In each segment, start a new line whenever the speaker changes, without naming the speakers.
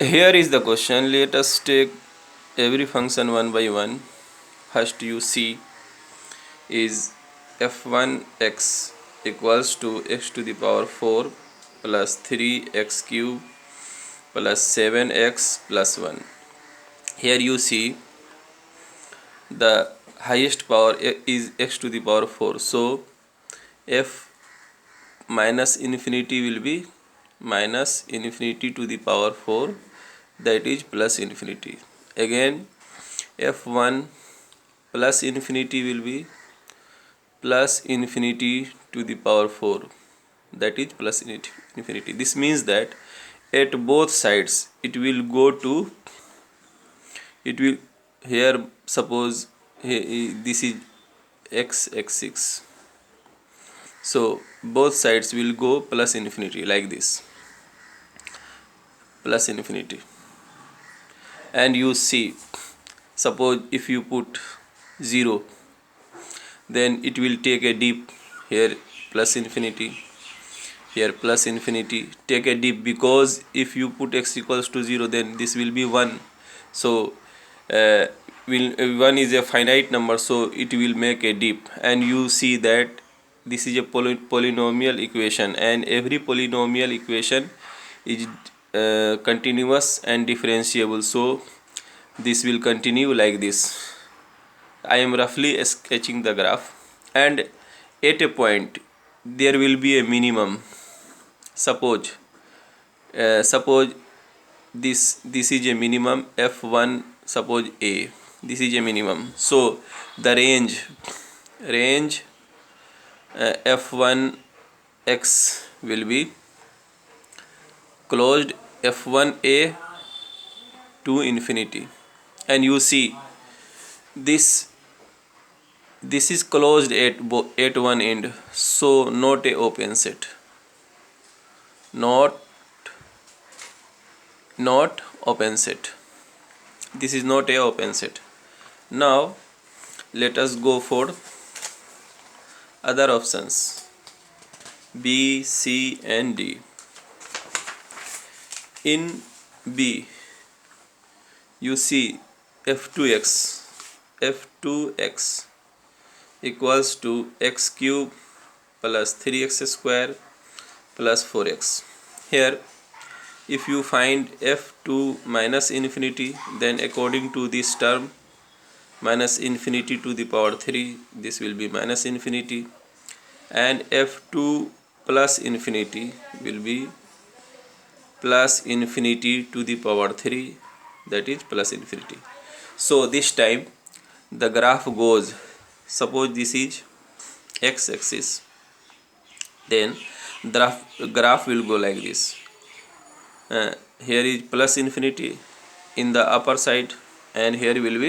Here is the question. Let us take every function one by one. First you see is f1x equals to x to the power 4 plus 3x cube plus 7x plus 1. Here you see the highest power is x to the power 4. So f minus infinity will be minus infinity to the power 4, that is plus infinity. Again f1 plus infinity will be plus infinity to the power 4, that is plus infinity. This means that at both sides it will go to, it will, here suppose this is x6, so both sides will go plus infinity like this, plus infinity. And you see, suppose if you put 0, then it will take a dip, here plus infinity, here plus infinity, take a dip, because if you put x equals to 0, then this will be 1. So uh, 1 is a finite number, so it will make a dip. And you see that this is a polynomial equation, and every polynomial equation is continuous and differentiable, so this will continue like this. I am roughly sketching the graph, and at a point there will be a minimum. Suppose this is a minimum f1, suppose a, this is a minimum. So the range f1 x will be closed f1a to infinity. And you see this is closed at one end, so not a open set, not open set. This is not a open set. Now let us go for other options B, C and D. In B you see f2x equals to x cube plus 3x square plus 4x. Here if you find f2 minus infinity, then according to this term minus infinity to the power 3, this will be minus infinity, and f2 plus infinity will be plus infinity to the power 3, that is plus infinity. So this time the graph goes, suppose this is x-axis, then the graph will go like this. Here is plus infinity in the upper side, and here will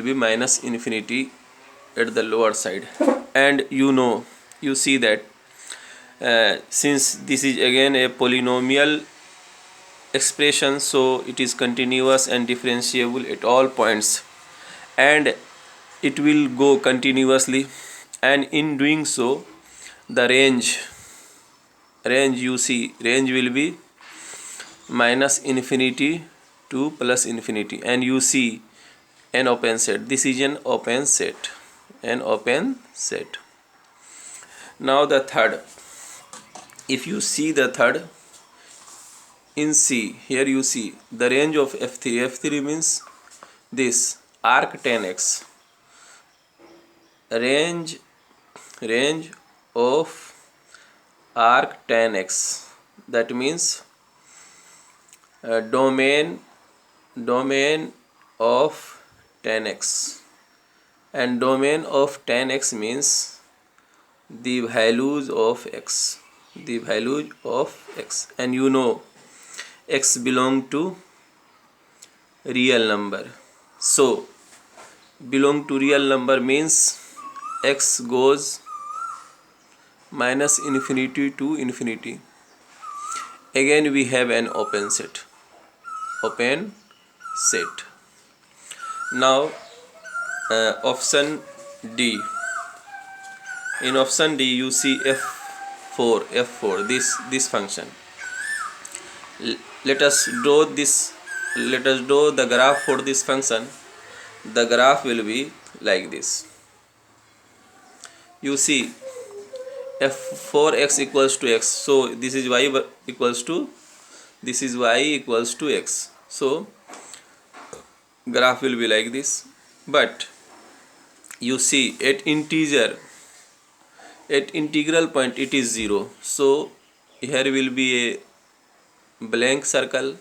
be minus infinity at the lower side. And you see that since this is again a polynomial expression, so it is continuous and differentiable at all points, and it will go continuously. And in doing so, the range you see, range will be minus infinity to plus infinity, and you see an open set. This is an open set, Now the third, if you see the third in C, here you see the range of f3 means this arc tan x, range of arc tan x, that means domain of tan x, and domain of tan x means the values of x, and x belong to real number. So belong to real number means x goes minus infinity to infinity. Again we have an open set. Now option D. In option D you see f4, this function. let us draw the graph for this function. The graph will be like this. You see, f 4x equals to x, so this is y equals to x. So graph will be like this. But you see, at integral point it is 0, so here will be a blank circle,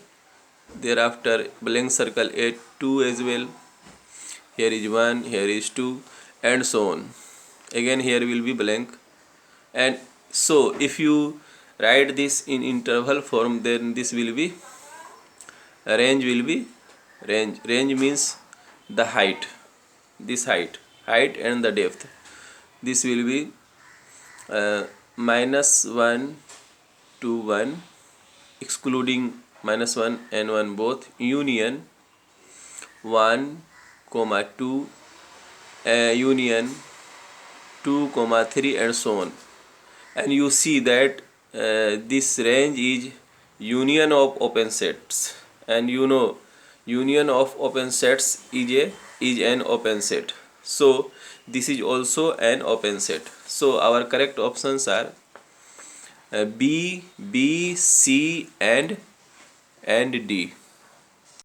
thereafter blank circle at 2 as well. Here is 1, here is 2, and so on. Again here will be blank. And so if you write this in interval form, then this will be range means the height, this height and the depth. This will be -1 to 1, excluding -1 and 1 both, union 1, 2, union 2, 3, and so on. And you see that this range is union of open sets, and you know union of open sets is an open set. So this is also an open set. So our correct options are B, C, and D.